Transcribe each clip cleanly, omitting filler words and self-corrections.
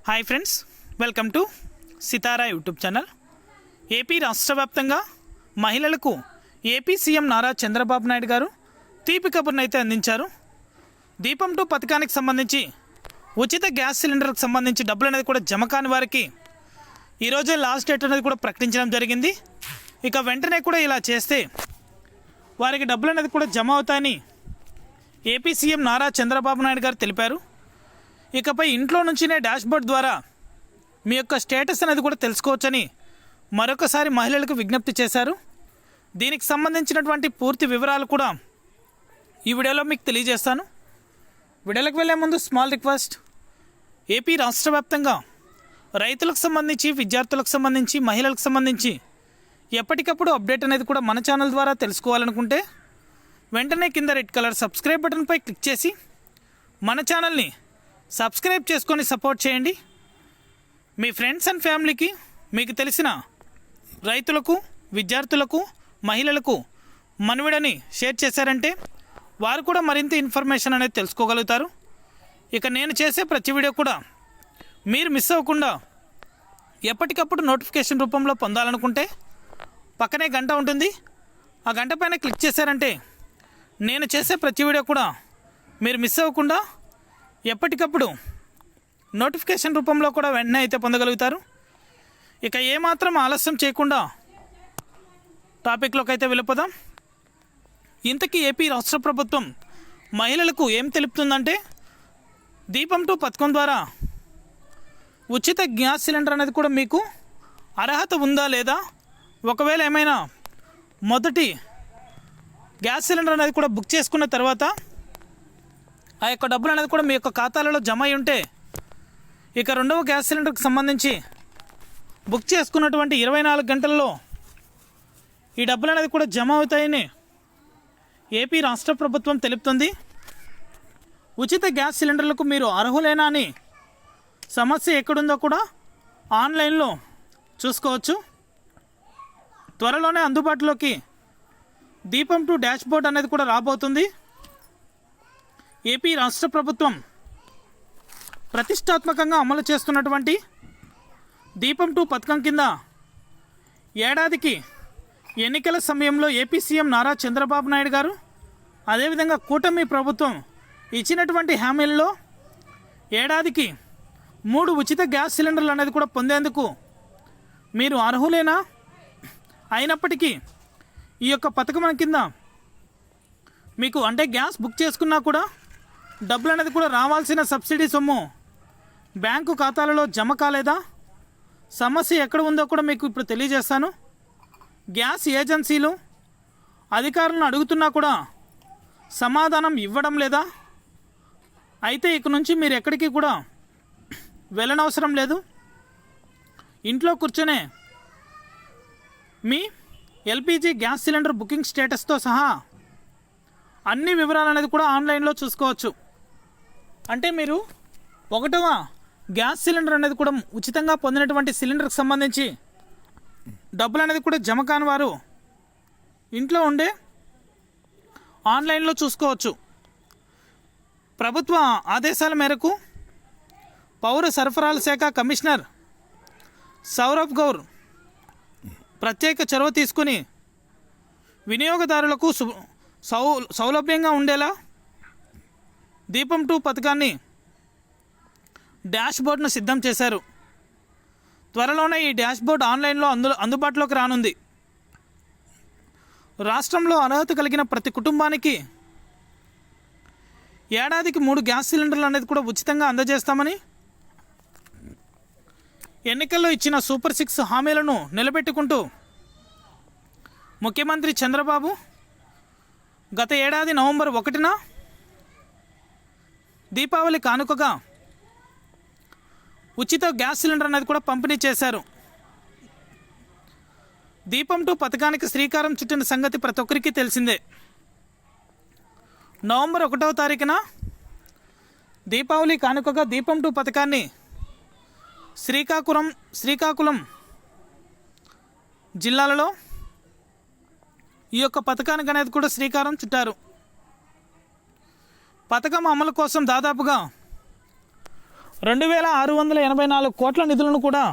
Hi friends, welcome to Sitara YouTube channel. AP రాష్ట్ర వ్యాప్తంగా మహిళలకు ఏపీ సీఎం నారా చంద్రబాబు నాయుడు గారు తీపి కబుర్ను అయితే అందించారు. దీపం 2 పథకానికి సంబంధించి ఉచిత గ్యాస్ సిలిండర్కి సంబంధించి డబ్బులు అనేది కూడా జమ కాని వారికి ఈరోజే లాస్ట్ డేట్ అనేది కూడా ప్రకటించడం జరిగింది. ఇక వెంటనే కూడా ఇలా చేస్తే వారికి డబ్బులు అనేది కూడా జమ అవుతాయని ఏపీ సీఎం నారా చంద్రబాబు నాయుడు గారు తెలిపారు. ఇకపై ఇంట్లో నుంచినే డాష్బోర్డ్ ద్వారా మీ యొక్క స్టేటస్ అనేది కూడా తెలుసుకోవచ్చని మరొకసారి మహిళలకు విజ్ఞప్తి చేశారు. దీనికి సంబంధించినటువంటి పూర్తి వివరాలు కూడా ఈ వీడియోలో మీకు తెలియజేస్తాను. వీడియోలకు వెళ్ళే ముందు స్మాల్ రిక్వెస్ట్, ఏపీ రాష్ట్ర వ్యాప్తంగా రైతులకు సంబంధించి, విద్యార్థులకు సంబంధించి, మహిళలకు సంబంధించి ఎప్పటికప్పుడు అప్డేట్ అనేది కూడా మన ఛానల్ ద్వారా తెలుసుకోవాలనుకుంటే వెంటనే కింద రెడ్ కలర్ సబ్స్క్రైబ్ బటన్పై క్లిక్ చేసి మన ఛానల్ని సబ్స్క్రైబ్ చేసుకొని సపోర్ట్ చేయండి. మీ ఫ్రెండ్స్ అండ్ ఫ్యామిలీకి, మీకు తెలిసిన రైతులకు, విద్యార్థులకు, మహిళలకు మన వీడియోని షేర్ చేశారంటే వారు కూడా మరింత ఇన్ఫర్మేషన్ అనేది తెలుసుకోగలుగుతారు. ఇక నేను చేసే ప్రతి వీడియో కూడా మీరు మిస్ అవ్వకుండా ఎప్పటికప్పుడు నోటిఫికేషన్ రూపంలో పొందాలనుకుంటే పక్కనే గంట ఉంటుంది. ఆ గంట పైన క్లిక్ చేశారంటే నేను చేసే ప్రతి వీడియో కూడా మీరు మిస్ అవ్వకుండా ఎప్పటికప్పుడు నోటిఫికేషన్ రూపంలో కూడా వెంటనే అయితే పొందగలుగుతారు. ఇక ఏమాత్రం ఆలస్యం చేయకుండా టాపిక్లోకి అయితే వెళ్ళిపోదాం. ఇంతకీ ఏపీ రాష్ట్ర ప్రభుత్వం మహిళలకు ఏం తెలుపుతుందంటే, దీపం 2 పథకం ద్వారా ఉచిత గ్యాస్ సిలిండర్ అనేది కూడా మీకు అర్హత ఉందా లేదా, ఒకవేళ ఏమైనా మొదటి గ్యాస్ సిలిండర్ అనేది కూడా బుక్ చేసుకున్న తర్వాత ఆ యొక్క డబ్బులు అనేది కూడా మీ యొక్క ఖాతాలలో జమ అయి ఉంటే ఇక రెండవ గ్యాస్ సిలిండర్కి సంబంధించి బుక్ చేసుకున్నటువంటి 24 గంటల్లో ఈ డబ్బులు అనేది కూడా జమ అవుతాయని ఏపీ రాష్ట్ర ప్రభుత్వం తెలుపుతుంది. ఉచిత గ్యాస్ సిలిండర్లకు మీరు అర్హులేనా అని సమస్య ఎక్కడుందో కూడా ఆన్లైన్లో చూసుకోవచ్చు. త్వరలోనే అందుబాటులోకి దీపం 2 డాష్బోర్డ్ అనేది కూడా రాబోతుంది. ఏపీ రాష్ట్ర ప్రభుత్వం ప్రతిష్టాత్మకంగా అమలు చేస్తున్నటువంటి దీపం 2 పథకం కింద ఏడాదికి ఎన్నికల సమయంలో ఏపీ సీఎం నారా చంద్రబాబు నాయుడు గారు, అదేవిధంగా కూటమి ప్రభుత్వం ఇచ్చినటువంటి హామీల్లో ఏడాదికి 3 ఉచిత గ్యాస్ సిలిండర్లు అనేది కూడా పొందేందుకు మీరు అర్హులేనా, అయినప్పటికీ ఈ యొక్క పథకం కింద మీకు అంటే గ్యాస్ బుక్ చేసుకున్నా కూడా డబ్బులు అనేది కూడా రావాల్సిన సబ్సిడీ సొమ్ము బ్యాంకు ఖాతాలలో జమ కాలేదా, సమస్య ఎక్కడ ఉందో కూడా మీకు ఇప్పుడు తెలియజేస్తాను. గ్యాస్ ఏజెన్సీలు అధికారులను అడుగుతున్నా కూడా సమాధానం ఇవ్వడం లేదా, అయితే ఇక నుంచి మీరు ఎక్కడికి కూడా వెళ్ళనవసరం లేదు. ఇంట్లో కూర్చొనే మీ ఎల్పిజి గ్యాస్ సిలిండర్ బుకింగ్ స్టేటస్తో సహా అన్ని వివరాలు అనేది కూడా ఆన్లైన్లో చూసుకోవచ్చు. అంటే మీరు 1వ గ్యాస్ సిలిండర్ అనేది కూడా ఉచితంగా పొందినటువంటి సిలిండర్కి సంబంధించి డబ్బులు అనేది కూడా జమ కాని వారు ఇంట్లో ఉండే ఆన్లైన్లో చూసుకోవచ్చు. ప్రభుత్వ ఆదేశాల మేరకు పౌర సరఫరాల శాఖ కమిషనర్ సౌరభ్ గౌర్ ప్రత్యేక చొరవ తీసుకుని వినియోగదారులకు సౌలభ్యంగా ఉండేలా దీపం 2 పథకాన్ని డాష్బోర్డ్ను సిద్ధం చేశారు. త్వరలోనే ఈ డాష్బోర్డ్ ఆన్లైన్లో అందుబాటులోకి రానుంది. రాష్ట్రంలో అర్హత కలిగిన ప్రతి కుటుంబానికి ఏడాదికి 3 గ్యాస్ సిలిండర్లు అనేది కూడా ఉచితంగా అందజేస్తామని, ఎన్నికల్లో ఇచ్చిన సూపర్ 6 హామీలను నిలబెట్టుకుంటూ ముఖ్యమంత్రి చంద్రబాబు గత ఏడాది నవంబర్ 1న దీపావళి కానుకగా ఉచిత గ్యాస్ సిలిండర్ అనేది కూడా పంపిణీ చేశారు. దీపం 2 పథకానికి శ్రీకారం చుట్టిన సంగతి ప్రతి ఒక్కరికి తెలిసిందే. నవంబర్ 1వ తారీఖున దీపావళి కానుకగా దీపం 2 పథకాన్ని శ్రీకాకుళం జిల్లాలలో ఈ యొక్క పథకానికి అనేది కూడా శ్రీకారం చుట్టారు. పథకం అమలు కోసం దాదాపుగా 2,684 కోట్ల నిధులను కూడా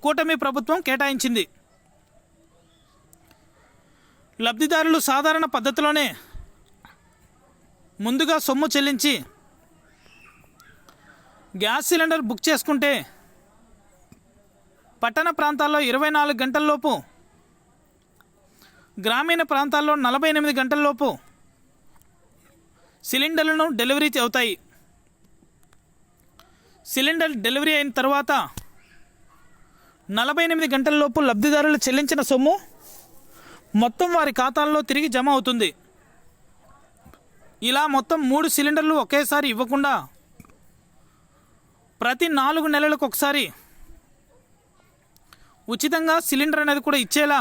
కూటమి ప్రభుత్వం కేటాయించింది. లబ్ధిదారులు సాధారణ పద్ధతిలోనే ముందుగా సొమ్ము చెల్లించి గ్యాస్ సిలిండర్ బుక్ చేసుకుంటే పట్టణ ప్రాంతాల్లో 24 గంటల్లోపు, గ్రామీణ ప్రాంతాల్లో 48 గంటల్లోపు సిలిండర్లను డెలివరీ అవుతాయి. సిలిండర్ డెలివరీ అయిన తర్వాత 48 గంటల్లోపు లబ్ధిదారులు చెల్లించిన సొమ్ము మొత్తం వారి ఖాతాల్లో తిరిగి జమ అవుతుంది. ఇలా మొత్తం 3 సిలిండర్లు ఒకేసారి ఇవ్వకుండా ప్రతి 4 నెలలకు ఒకసారి ఉచితంగా సిలిండర్ అనేది కూడా ఇచ్చేలా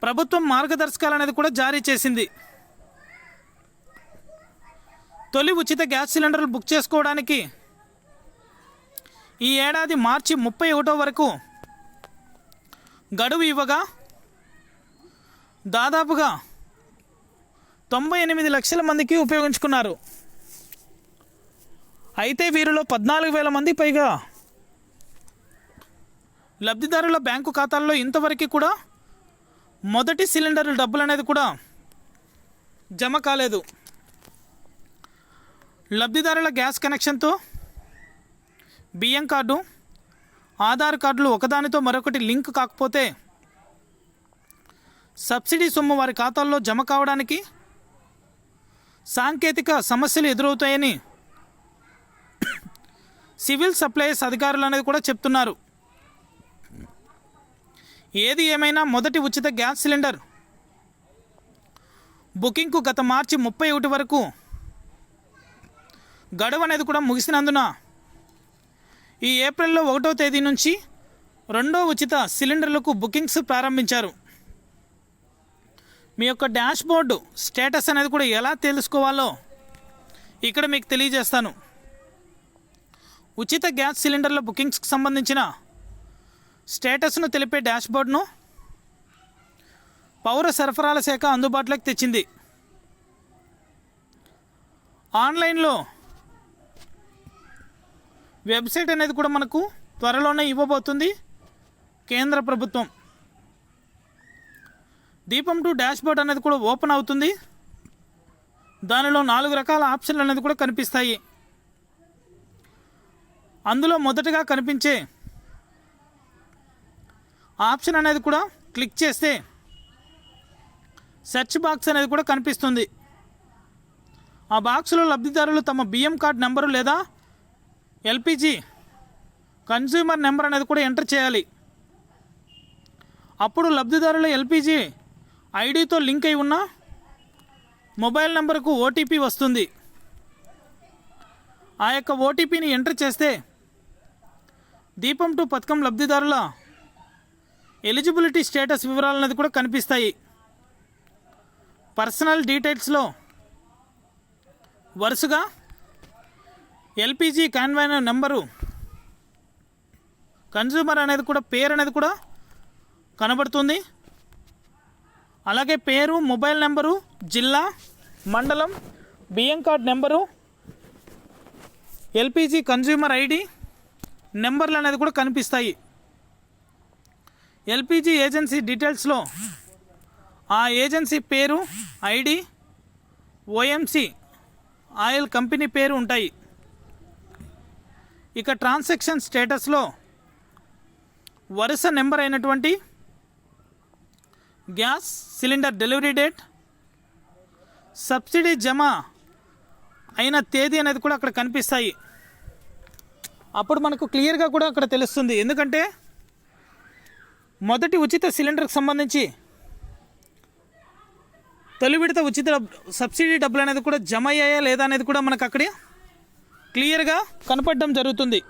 ప్రభుత్వం మార్గదర్శకాలు అనేది కూడా జారీ చేసింది. తొలి ఉచిత గ్యాస్ సిలిండర్లు బుక్ చేసుకోవడానికి ఈ ఏడాది మార్చి 31 వరకు గడువు ఇవ్వగా దాదాపుగా 98 లక్షల మందికి ఉపయోగించుకున్నారు. అయితే వీరిలో 14,000 మంది పైగా లబ్ధిదారుల బ్యాంకు ఖాతాల్లో ఇంతవరకు కూడా మొదటి సిలిండర్ డబ్బులు అనేది కూడా జమ కాలేదు. లబ్ధిదారుల గ్యాస్ కనెక్షన్తో బియ్యం కార్డు, ఆధార్ కార్డులు ఒకదానితో మరొకటి లింక్ కాకపోతే సబ్సిడీ సొమ్ము వారి ఖాతాల్లో జమ కావడానికి సాంకేతిక సమస్యలు ఎదురవుతాయని సివిల్ సప్లైస్ అధికారులు అనేది కూడా చెప్తున్నారు. ఏది ఏమైనా మొదటి ఉచిత గ్యాస్ సిలిండర్ బుకింగ్కు గత మార్చి 31 వరకు గడువు అనేది కూడా ముగిసినందున ఈ ఏప్రిల్లో 1వ తేదీ నుంచి 2వ ఉచిత సిలిండర్లకు బుకింగ్స్ ప్రారంభించారు. మీ యొక్క డాష్ బోర్డు స్టేటస్ అనేది కూడా ఎలా తెలుసుకోవాలో ఇక్కడ మీకు తెలియజేస్తాను. ఉచిత గ్యాస్ సిలిండర్ల బుకింగ్స్కి సంబంధించిన స్టేటస్ను తెలిపే డాష్ బోర్డును పౌర సరఫరాల శాఖ అందుబాటులోకి తెచ్చింది. ఆన్లైన్లో వెబ్సైట్ అనేది కూడా మనకు త్వరలోనే ఇవ్వబోతుంది కేంద్ర ప్రభుత్వం. దీపం 2 డాష్ బోర్డ్ అనేది కూడా ఓపెన్ అవుతుంది. దానిలో 4 రకాల ఆప్షన్లు అనేది కూడా కనిపిస్తాయి. అందులో మొదటగా కనిపించే ఆప్షన్ అనేది కూడా క్లిక్ చేస్తే సెర్చ్ బాక్స్ అనేది కూడా కనిపిస్తుంది. ఆ బాక్స్లో లబ్ధిదారులు తమ బియ్యం కార్డ్ నెంబరు లేదా ఎల్పిజి కన్జ్యూమర్ నెంబర్ అనేది కూడా ఎంటర్ చేయాలి. అప్పుడు లబ్ధిదారుల ఎల్పిజి ఐడితో లింక్ అయి ఉన్న మొబైల్ నెంబర్కు ఓటీపీ వస్తుంది. ఆ యొక్క ఓటీపీని ఎంటర్ చేస్తే దీపం 2 పథకం లబ్ధిదారుల ఎలిజిబిలిటీ స్టేటస్ వివరాలు అనేది కూడా కనిపిస్తాయి. పర్సనల్ డీటెయిల్స్లో వరుసగా ఎల్పిజి కాన్వాయర్ నెంబరు, కన్జ్యూమర్ అనేది కూడా పేరు అనేది కూడా కనబడుతుంది. అలాగే పేరు, మొబైల్ నెంబరు, జిల్లా, మండలం, బియ్యం card number, LPG consumer ID నెంబర్లు అనేది కూడా కనిపిస్తాయి. ఎల్పిజి ఏజెన్సీ డీటెయిల్స్లో ఆ ఏజెన్సీ పేరు, ఐడి, ఓఎంసి ఆయిల్ కంపెనీ పేరు ఉంటాయి. ఇక ట్రాన్సాక్షన్ స్టేటస్లో వరుస నెంబర్ అయినటువంటి gas cylinder delivery date, subsidy జమ అయిన తేదీ అనేది కూడా అక్కడ కనిపిస్తాయి. అప్పుడు మనకు క్లియర్గా కూడా అక్కడ తెలుస్తుంది. ఎందుకంటే మొదటి ఉచిత సిలిండర్కి సంబంధించి తొలి విడత ఉచిత సబ్సిడీ డబ్బులు అనేది కూడా జమ అయ్యాయా లేదా అనేది కూడా మనకు అక్కడ క్లియర్గా కనపడడం జరుగుతుంది.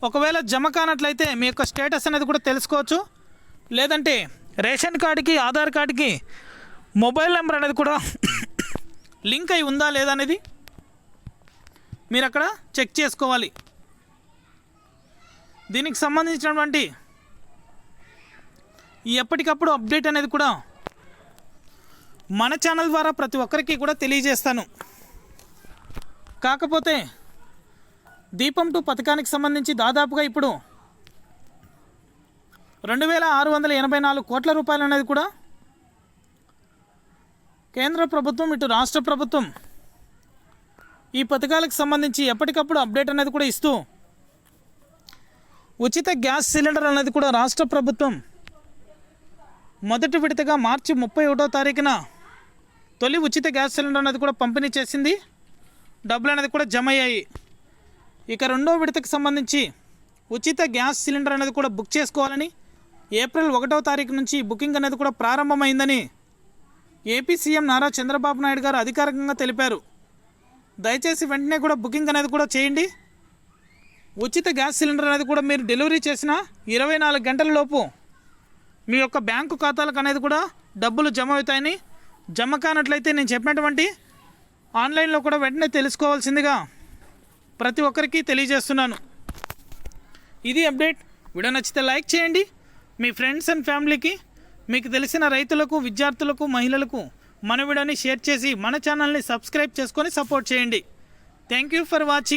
ఒకవేళ జమ కానట్లయితే మీ యొక్క స్టేటస్ అనేది కూడా తెలుసుకోవచ్చు. లేదంటే రేషన్ కార్డుకి, ఆధార్ కార్డుకి మొబైల్ నెంబర్ అనేది కూడా లింక్ అయి ఉందా లేదా అనేది మీరు అక్కడ చెక్ చేసుకోవాలి. దీనికి సంబంధించినటువంటి ఎప్పటికప్పుడు అప్డేట్ అనేది కూడా మన ఛానల్ ద్వారా ప్రతి ఒక్కరికి కూడా తెలియజేస్తాను. కాకపోతే దీపం 2 పథకానికి సంబంధించి దాదాపుగా ఇప్పుడు 2684 కోట్ల రూపాయలు అనేది కూడా కేంద్ర ప్రభుత్వం ఇటు రాష్ట్ర ప్రభుత్వం ఈ పథకాలకు సంబంధించి ఎప్పటికప్పుడు అప్డేట్ అనేది కూడా ఇస్తూ ఉచిత గ్యాస్ సిలిండర్ అనేది కూడా రాష్ట్ర ప్రభుత్వం మొదటి విడతగా మార్చి 31వ తారీఖున తొలి ఉచిత గ్యాస్ సిలిండర్ అనేది కూడా పంపిణీ చేసింది. డబ్బులు అనేది కూడా జమ అయ్యాయి. ఇక రెండో విడతకు సంబంధించి ఉచిత గ్యాస్ సిలిండర్ అనేది కూడా బుక్ చేసుకోవాలని ఏప్రిల్ 1వ తారీఖు నుంచి బుకింగ్ అనేది కూడా ప్రారంభమైందని ఏపీ సీఎం నారా చంద్రబాబు నాయుడు గారు అధికారికంగా తెలిపారు. దయచేసి వెంటనే కూడా బుకింగ్ అనేది కూడా చేయండి. ఉచిత గ్యాస్ సిలిండర్ అనేది కూడా మీరు డెలివరీ చేసిన 24 గంటల లోపు మీ యొక్క బ్యాంకు ఖాతాలకు అనేది కూడా డబ్బులు జమ అవుతాయని, జమ కానట్లయితే నేను చెప్పినటువంటి ఆన్లైన్లో కూడా వెంటనే తెలుసుకోవాల్సిందిగా ప్రతి ఒక్కరికి తెలియజేస్తున్నాను. ఇది అప్డేట్. వీడియో నచ్చితే లైక్ చేయండి. మీ ఫ్రెండ్స్ అండ్ ఫ్యామిలీకి, మీకు తెలిసిన రైతులకు, విద్యార్థులకు, మహిళలకు మన వీడియోని షేర్ చేసి మన ఛానల్ని సబ్స్క్రైబ్ చేసుకొని సపోర్ట్ చేయండి. Thank you for watching.